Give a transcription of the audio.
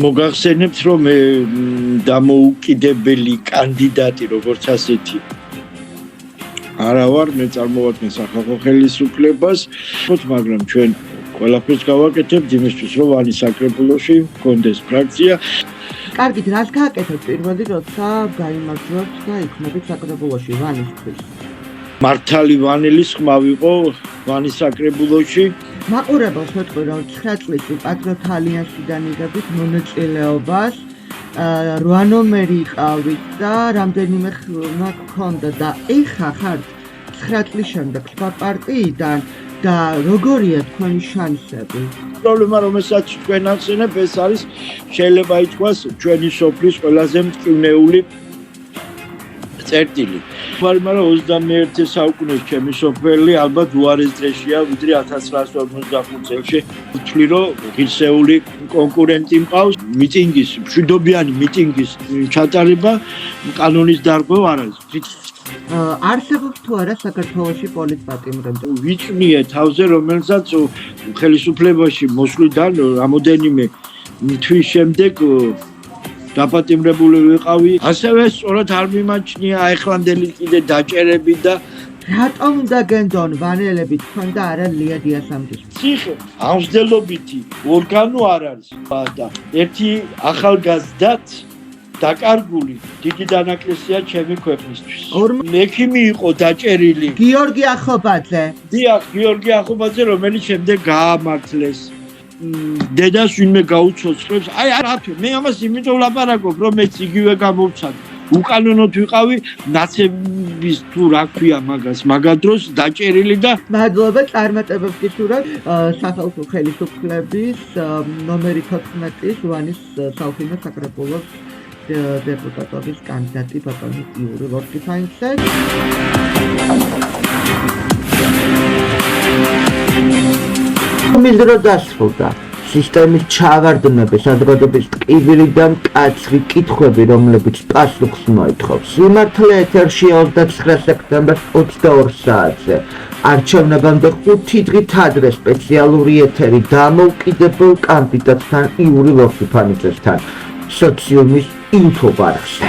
მოგახსენებთ, რომ მე დამოუკიდებელი კანდიდატი როგორც ასეთი არა ვარ, მე წარმოვადგენ სახალხო ხელისუფლებას, მაგრამ ჩვენ ყველაფერს გავაკეთებთ იმისთვის, რომ ვანის საკრებულოში გქონდეს ფრაქცია. კარგით, რას გააკეთებთ პირველი, როცა გაიმარჯვებთ და იქნებით საკრებულოში ვანისთვის? მართალი ვანელის ხმა ვიყო ვანის საკრებულოში. მაყურებელს ვეთქვი, რომ 9 წლის პატრიოტ ალიანსიდან იღებით მონაწილეობას, 8 ნომერი იყავით და რამდენიმე ხმა გქონდა და ეხა ხართ 9 წლის შემდეგ სხვა პარტიიდან და როგორია თქვენი შანსები? პრობლემა, რომელსაც ჩვენ ახსენებ, ეს არის შეიძლება ითქვას ჩვენი სოფლის ყველაზე მტკივნეული წერტილი. მაგრამ 21 საუკუნის ჩემი სოფელი ალბათ უარესდრეშია, ვიდრე 1945 წელში. ვთვლი, რომ ღირსეული კონკურენტი მყავს მიტინგის, მშვიდობიანი მიტინგის ჩატარება კანონის დარღვევა არ არის. არსებობს თუ არა საქართველოში პოლიტპატიმრები? ვიწვნიე თავზე, რომელსაც ხელისუფლებაში მოსვლიდან რამოდენიმე თვის შემდეგ დაპატიმრებული ვიყავი. ასევე სწორად არ მიმაჩნია ახლანდელი კიდე დაჭერები და რატომ უნდა გენდონ ვანელები თქვენ და არა ლია დიასამჯის? ციხე ამსდელობითი ორგანო არ არის და ერთი ახალგაზრდად დაკარგული დიდი დანაკლისია ჩემი ქვეყნისთვის. მექიმი იყო დაჭერილი გიორგი ახობაძე. დიახ, გიორგი ახობაძე, რომელიც შემდეგ გაამართლეს. დედას ვინმე გაუცოცხლებს. აი რატო? მე ამას იმიტომ ვლაპარაკობ, რომ მეც იგივე გამოვცადე. უკანონოდ ვიყავი ნაცების თუ რა ქვია მაგას, მაგ დროს დაჭერილი და მადლობა, წარმატებებს გისურვებ სახალხო ხელისუფლების ნომერი 14-ის ვანის საუფლო საკრებულოს დეპუტატობის კანდიდატი ბატონი იური ლორთქიფაინცე. მილდრო დასრულდა სისტემის ჩავარდნები, საზოგადოების ტკივილი და მკაცრი კითხვები, რომლებიც პასუხს მოითხოვს. სიმართლე ეთერშია 29 სექტემბერს 22 საათზე. არჩევნებამდე 5 დღით ადრე სპეციალური ეთერი დამოუკიდებელ კანდიდატთან იური ლორთქიფანიძესთან სოციუმის YouTube არხზე.